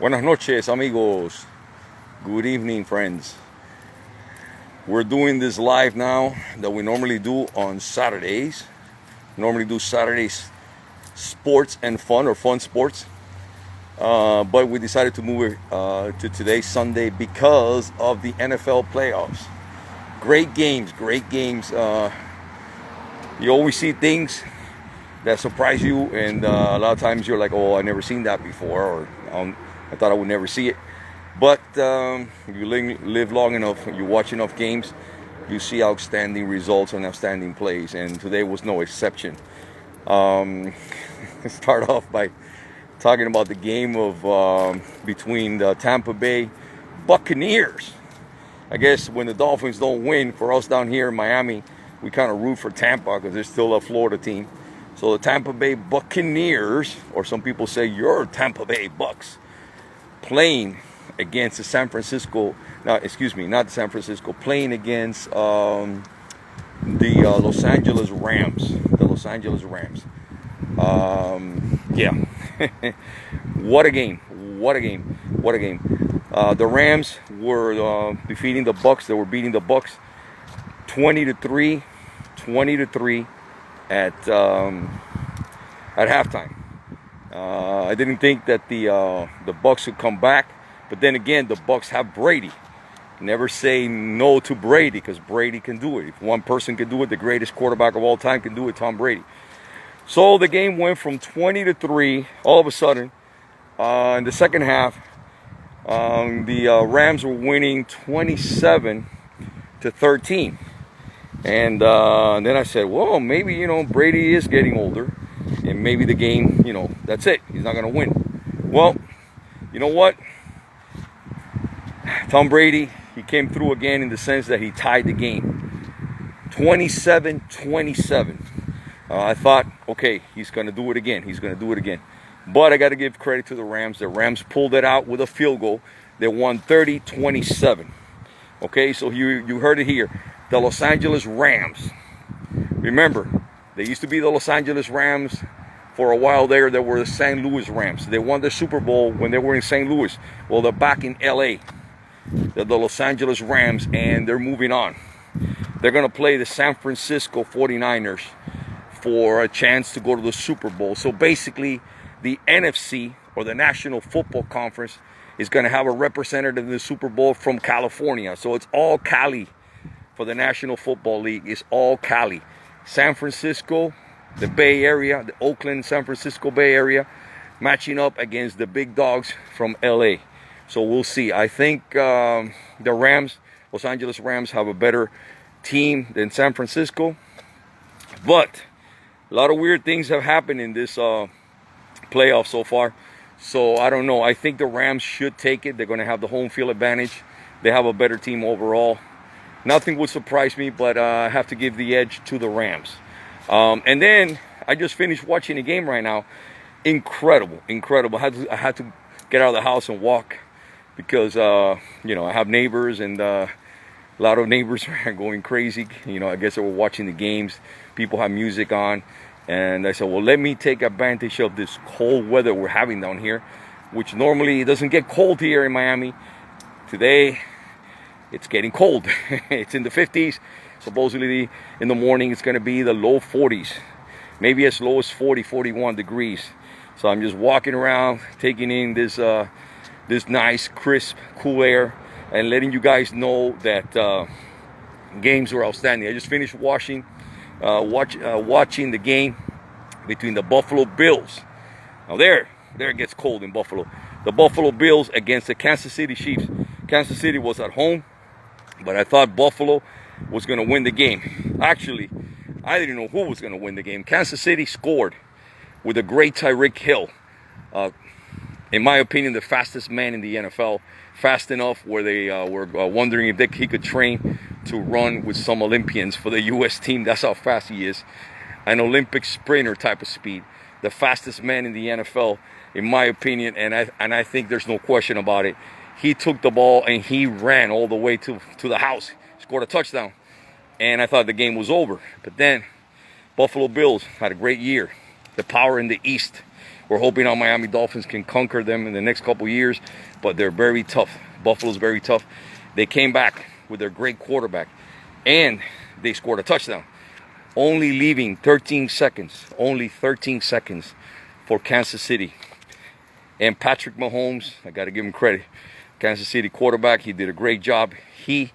Buenas noches, amigos. Good evening, friends. We're doing this live now that we normally do on Saturdays. Normally do Saturdays sports and fun or fun sports. But we decided to move it to today, Sunday, because of the NFL playoffs. Great games, great games. You always see things that surprise you, and a lot of times you're like, oh, I never seen that before, or I thought I would never see it. But if you live long enough, you watch enough games, you see outstanding results and outstanding plays, and today was no exception. Start off by talking about the game of between the Tampa Bay Buccaneers. I guess when the Dolphins don't win, for us down here in Miami, we kind of root for Tampa because they're still a Florida team. So the Tampa Bay Buccaneers, or some people say your Tampa Bay Bucks, playing against the San Francisco, not the San Francisco, playing against the Los Angeles Rams. The Los Angeles Rams. Yeah. What a game. What a game. What a game. The Rams were defeating the Bucks. They were beating the Bucks 20-3 at halftime. I didn't think that the Bucks would come back, but then again, the Bucks have Brady. Never say no to Brady, because Brady can do it. If one person can do it, the greatest quarterback of all time can do it, Tom Brady. So the game went from 20-3. All of a sudden, in the second half, the Rams were winning 27-13. And then I said, well, maybe, Brady is getting older. And maybe the game, that's it. He's not going to win. Well, you know what? Tom Brady, he came through again in the sense that he tied the game. 27-27. I thought, okay, he's going to do it again. He's going to do it again. But I got to give credit to the Rams. The Rams pulled it out with a field goal. They won 30-27. Okay, so you heard it here. The Los Angeles Rams. Remember, they used to be the Los Angeles Rams. For a while there, they were the St. Louis Rams. They won the Super Bowl when they were in St. Louis. Well, they're back in L.A. They're the Los Angeles Rams, and they're moving on. They're going to play the San Francisco 49ers for a chance to go to the Super Bowl. So basically, the NFC, or the National Football Conference, is going to have a representative in the Super Bowl from California. So it's all Cali for the National Football League. It's all Cali. San Francisco, the Bay Area, the Oakland, San Francisco Bay Area, matching up against the big dogs from LA. So we'll see. I think the Rams, Los Angeles Rams, have a better team than San Francisco. But a lot of weird things have happened in this playoff so far. So I don't know. I think the Rams should take it. They're going to have the home field advantage. They have a better team overall. Nothing would surprise me, but I have to give the edge to the Rams. And then I just finished watching the game right now. Incredible. I had to get out of the house and walk because, I have neighbors, and a lot of neighbors are going crazy. I guess they were watching the games. People have music on. And I said, well, let me take advantage of this cold weather we're having down here, which normally doesn't get cold here in Miami. Today, it's getting cold. It's in the 50s. Supposedly in the morning it's going to be the low 40s, maybe as low as 41 degrees. So I'm just walking around, taking in this nice, crisp, cool air, and letting you guys know that games were outstanding. I just finished watching the game between the Buffalo Bills. Now there it gets cold in Buffalo. The Buffalo Bills against the Kansas City Chiefs. Kansas City was at home, but I thought Buffalo was going to win the game. Actually, I didn't know who was going to win the game. Kansas City scored with a great Tyreek Hill. In my opinion, the fastest man in the NFL. Fast enough where they were wondering if he could train to run with some Olympians for the U.S. team. That's how fast he is. An Olympic sprinter type of speed. The fastest man in the NFL, in my opinion, and I think there's no question about it. He took the ball and he ran all the way to the house. Scored a touchdown. And I thought the game was over. But then Buffalo Bills had a great year. The power in the East We're hoping our Miami Dolphins can conquer them in the next couple years, but they're very tough. Buffalo's very tough. They came back with their great quarterback, and they scored a touchdown, only leaving 13 seconds, only 13 seconds for Kansas City. And Patrick Mahomes, I got to give him credit, Kansas City quarterback, he did a great job. He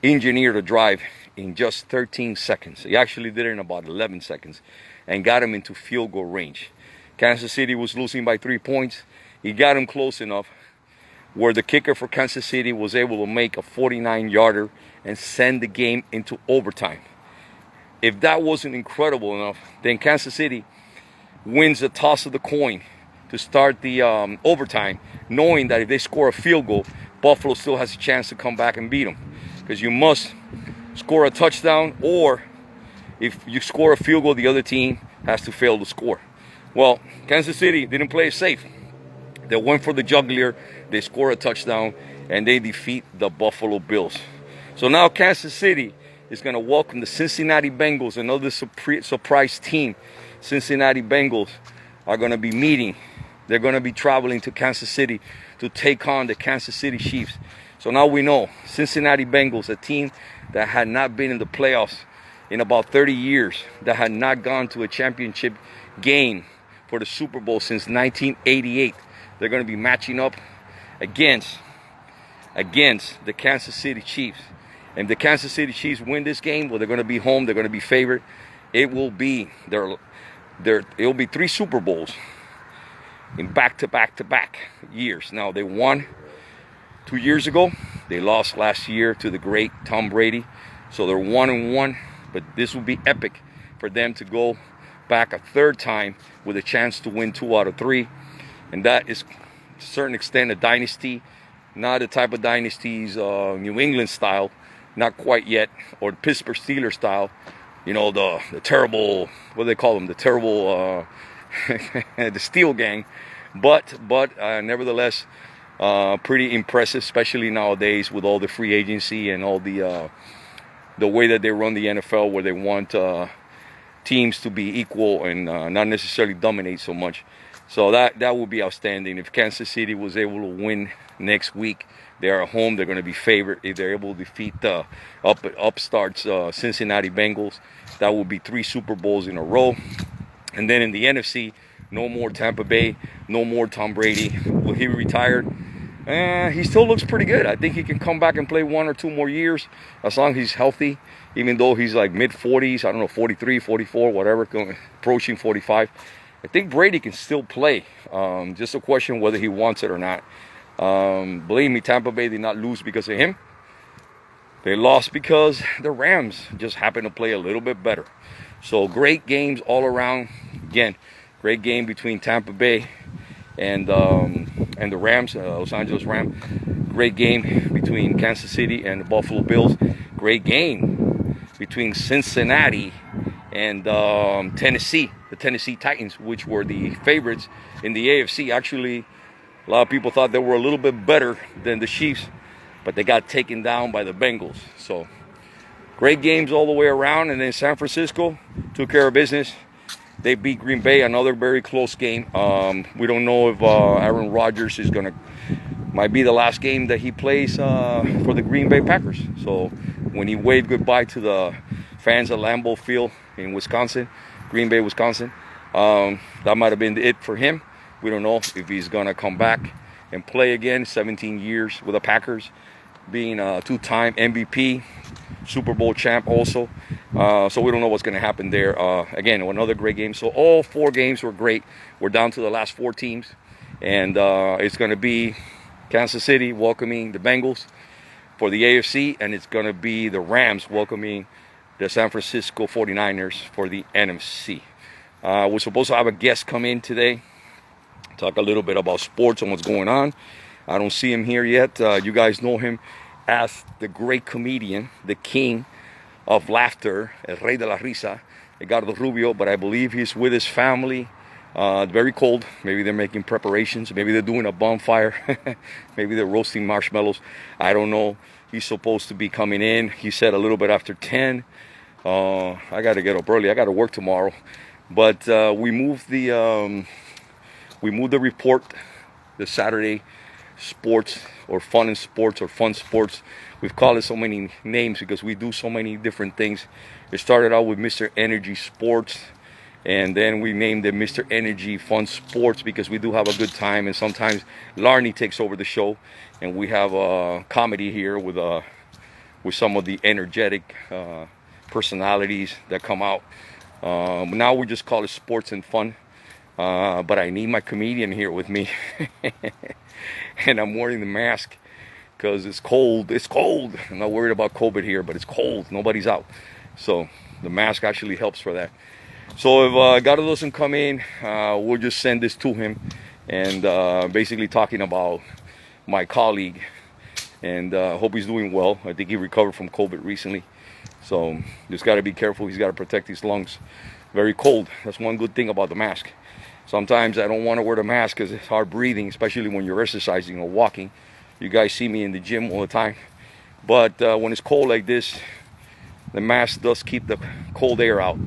engineered a drive in just 13 seconds. He actually did it in about 11 seconds and got him into field goal range. Kansas City was losing by 3 points. He got him close enough where the kicker for Kansas City was able to make a 49-yarder and send the game into overtime. If that wasn't incredible enough, then Kansas City wins the toss of the coin to start the overtime, knowing that if they score a field goal, Buffalo still has a chance to come back and beat them. Because you must score a touchdown, or if you score a field goal, the other team has to fail to score. Well, Kansas City didn't play it safe. They went for the jugular, they score a touchdown, and they defeat the Buffalo Bills. So now Kansas City is going to welcome the Cincinnati Bengals, another surprise team. Cincinnati Bengals are going to be meeting. They're going to be traveling to Kansas City to take on the Kansas City Chiefs. So now we know Cincinnati Bengals, a team that had not been in the playoffs in about 30 years, that had not gone to a championship game for the Super Bowl since 1988. They're going to be matching up against the Kansas City Chiefs. And the Kansas City Chiefs win this game, well, they're going to be home. They're going to be favored. It will be it will be 3 Super Bowls in back-to-back years. Now, they won 2 years ago. They lost last year to the great Tom Brady. So they're 1-1. But this will be epic for them to go back a third time with a chance to win 2 out of 3. And that is, to a certain extent, a dynasty. Not the type of dynasties, New England style. Not quite yet. Or Pittsburgh Steelers style. You know, the terrible, what do they call them? The terrible, the Steel Gang. But nevertheless, pretty impressive, especially nowadays with all the free agency and all the way that they run the NFL, where they want teams to be equal and not necessarily dominate so much. So that will be outstanding. If Kansas City was able to win next week, they are at home. They're going to be favored. If they're able to defeat the upstarts Cincinnati Bengals, that will be 3 Super Bowls in a row. And then in the NFC, no more Tampa Bay, no more Tom Brady. Will he retire? He still looks pretty good. I think he can come back and play 1 or 2 more years as long as he's healthy, even though he's like mid-40s, I don't know, 43, 44, whatever, approaching 45. I think Brady can still play. Just a question whether he wants it or not. Believe me, Tampa Bay did not lose because of him. They lost because the Rams just happened to play a little bit better. So great games all around. Again, great game between Tampa Bay and the Rams, Los Angeles Rams. Great game between Kansas City and the Buffalo Bills. Great game between Cincinnati and Tennessee, the Tennessee Titans, which were the favorites in the AFC. Actually, a lot of people thought they were a little bit better than the Chiefs, but they got taken down by the Bengals. So great games all the way around. And then San Francisco took care of business. They beat Green Bay, another very close game. We don't know if Aaron Rodgers might be the last game that he plays for the Green Bay Packers. So when he waved goodbye to the fans at Lambeau Field in Wisconsin, Green Bay, Wisconsin, that might have been it for him. We don't know if he's going to come back and play again. 17 years with the Packers, being a 2-time MVP, Super Bowl champ also. So we don't know what's going to happen there. Again, another great game. So all 4 games were great. We're down to the last 4 teams. And it's going to be Kansas City welcoming the Bengals for the AFC. And it's going to be the Rams welcoming the San Francisco 49ers for the NFC. We're supposed to have a guest come in today, talk a little bit about sports and what's going on. I don't see him here yet. You guys know him as the great comedian, the king of laughter, el rey de la risa, Edgardo Rubio, but I believe he's with his family. Very cold. Maybe they're making preparations. Maybe they're doing a bonfire. Maybe they're roasting marshmallows. I don't know. He's supposed to be coming in. He said a little bit after 10. I got to get up early. I got to work tomorrow. But we moved the we moved the report, the Saturday sports or fun and sports or fun sports. We've called it so many names because we do so many different things. It started out with Mr. Energy Sports, and then we named it Mr. Energy Fun Sports because we do have a good time, and sometimes Larney takes over the show, and we have a comedy here with some of the energetic personalities that come out. Now we just call it Sports and Fun, but I need my comedian here with me. And I'm wearing the mask because it's cold. It's cold. I'm not worried about COVID here, but it's cold. Nobody's out. So the mask actually helps for that. So if Edgardo doesn't come in, we'll just send this to him, and basically talking about my colleague, and hope he's doing well. I think he recovered from COVID recently. So just got to be careful. He's got to protect his lungs. Very cold. That's one good thing about the mask. Sometimes I don't want to wear the mask because it's hard breathing, especially when you're exercising or walking. You guys see me in the gym all the time. But when it's cold like this, the mask does keep the cold air out.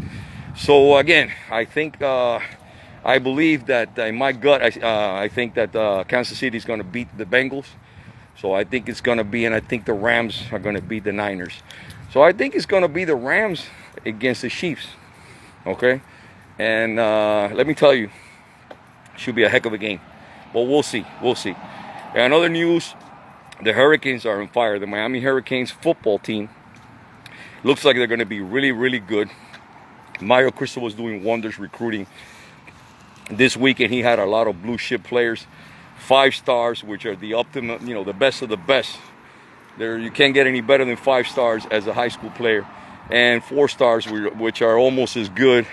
So again, I think, I believe that in my gut, I think that Kansas City is going to beat the Bengals. So I think it's going to be, and I think the Rams are going to beat the Niners. So I think it's going to be the Rams against the Chiefs. Okay? And let me tell you, should be a heck of a game. But we'll see. We'll see. And other news, the Hurricanes are on fire. The Miami Hurricanes football team looks like they're going to be really, really good. Mario Cristobal was doing wonders recruiting this weekend. He had a lot of blue chip players, 5 stars, which are the optimum, the best of the best. You can't get any better than 5 stars as a high school player, and 4 stars, which are almost as good.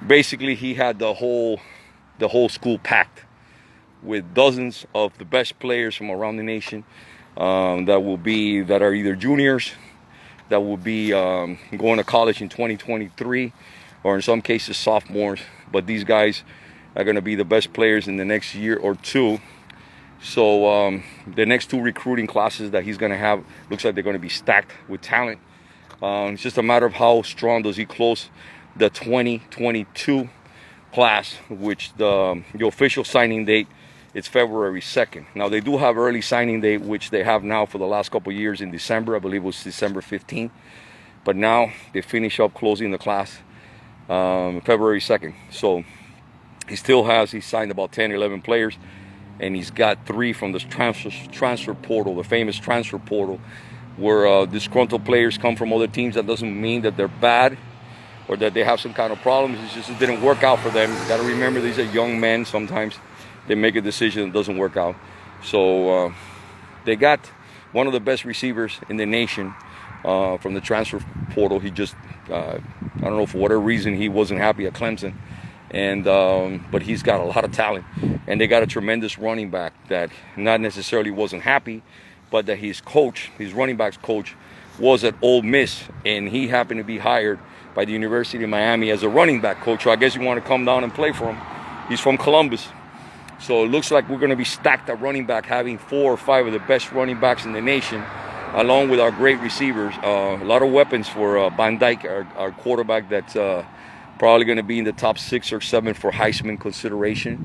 Basically, he had the whole school packed with dozens of the best players from around the nation that are either juniors, that will be going to college in 2023, or in some cases sophomores. But these guys are going to be the best players in the next year or two. So the next 2 recruiting classes that he's going to have looks like they're going to be stacked with talent. It's just a matter of how strong does he close the 2022 class, which the official signing date is February 2nd. Now they do have early signing date, which they have now for the last couple of years in December. I believe it was December 15th. But now they finish up closing the class February 2nd. So he signed about 10, 11 players, and he's got 3 from the transfer portal, the famous transfer portal, where disgruntled players come from other teams. That doesn't mean that they're bad or that they have some kind of problems. It's just it didn't work out for them. You got to remember, these are young men. Sometimes they make a decision that doesn't work out. So they got one of the best receivers in the nation from the transfer portal. He just, I don't know, for whatever reason, he wasn't happy at Clemson. But he's got a lot of talent. And they got a tremendous running back that not necessarily wasn't happy, but that his running back's coach, was at Ole Miss, and he happened to be hired by the University of Miami as a running back coach. So I guess you want to come down and play for him. He's from Columbus. So it looks like we're going to be stacked at running back, having 4 or 5 of the best running backs in the nation, along with our great receivers. A lot of weapons for Van Dyke, our quarterback, that's probably going to be in the top 6 or 7 for Heisman consideration,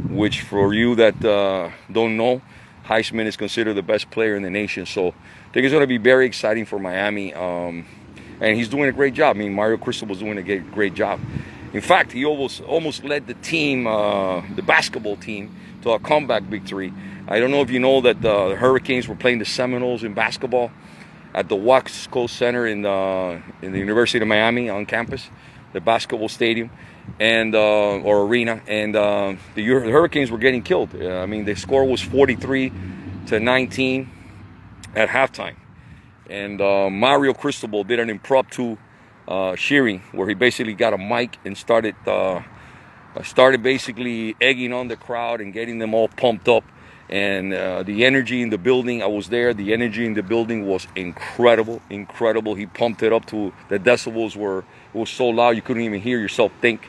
which for you that don't know, Heisman is considered the best player in the nation. So I think it's going to be very exciting for Miami. And he's doing a great job. I mean, Mario Cristobal was doing a great job. In fact, he almost led the team, the basketball team, to a comeback victory. I don't know if you know that the Hurricanes were playing the Seminoles in basketball at the West Coast Center in the University of Miami on campus, the basketball stadium or arena, and the Hurricanes were getting killed. I mean, the score was 43-19 at halftime, and Mario Cristobal did an impromptu cheering where he basically got a mic and started basically egging on the crowd and getting them all pumped up. And the energy in the building, I was there, the energy in the building was incredible. He pumped it up to the decibels where it was so loud you couldn't even hear yourself think.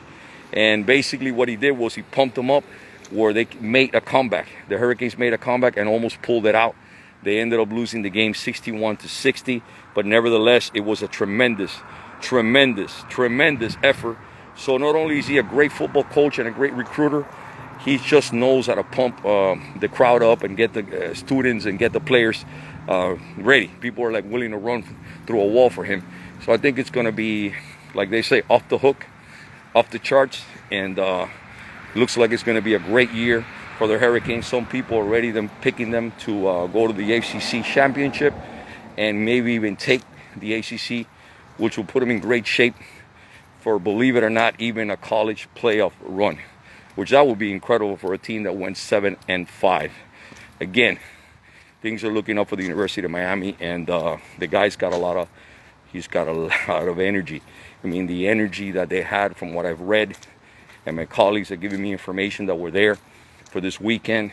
And basically what he did was he pumped them up where they made a comeback. The Hurricanes made a comeback and almost pulled it out. They ended up losing the game 61-60, but nevertheless, it was a tremendous effort. So not only is he a great football coach and a great recruiter, he just knows how to pump the crowd up and get the students and get the players ready. People are like willing to run through a wall for him. So I think it's going to be, like they say, off the hook, off the charts, and looks like it's going to be a great year for the Hurricanes. Some people are already picking them to go to the ACC championship and maybe even take the ACC, which will put them in great shape for, believe it or not, even a college playoff run, which that would be incredible for a team that went 7-5. Again, things are looking up for the University of Miami, and the guy's got he's got a lot of energy. I mean, the energy that they had, from what I've read, and my colleagues are giving me information that were there for this weekend,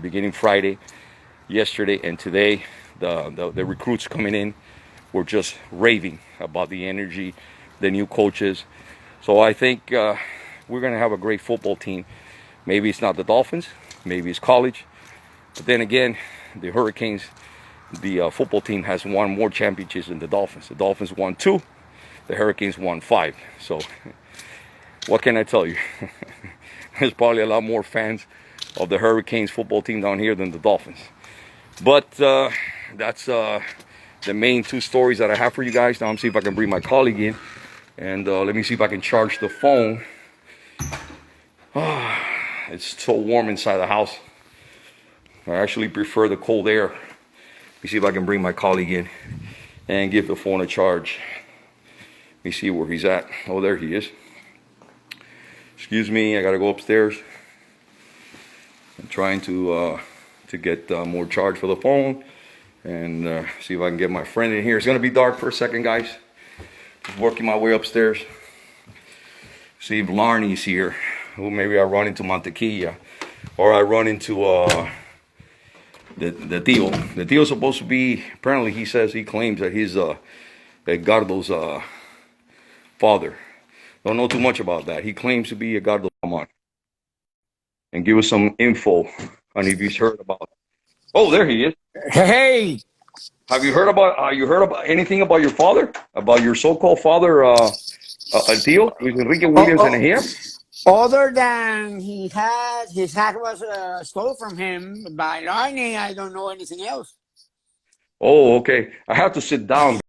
beginning Friday, yesterday, and today, the recruits coming in were just raving about the energy, the new coaches. So I think we're going to have a great football team. Maybe it's not the Dolphins, maybe it's college. But then again, the Hurricanes, the football team has won more championships than the Dolphins. The Dolphins won 2, the Hurricanes won 5. So what can I tell you? There's probably a lot more fans of the Hurricanes football team down here than the Dolphins. But that's the main 2 stories that I have for you guys. Now I'm see if I can bring my colleague in, and let me see if I can charge the phone. It's so warm inside the house. I actually prefer the cold air. Let me see if I can bring my colleague in and give the phone a charge. Let me see where he's at. Oh, there he is. Excuse me, I gotta go upstairs. I'm trying to get more charge for the phone, and see if I can get my friend in here. It's gonna be dark for a second, guys. Just working my way upstairs. See if Larney's here. Well, maybe I run into Mantequilla, or I run into the Tio. The Tio's supposed to be, apparently he claims that he's Edgardo's father. Don't know too much about that. He claims to be Edgardo. Come on, and give us some info on if he's heard about. Oh, there he is. Hey, Have you heard about anything about your father? About your so-called father, Tio, Luis Enrique oh, Williams, and oh, here? other than his hat was stole from him by lightning, I don't know anything else. Oh, okay. I have to sit down.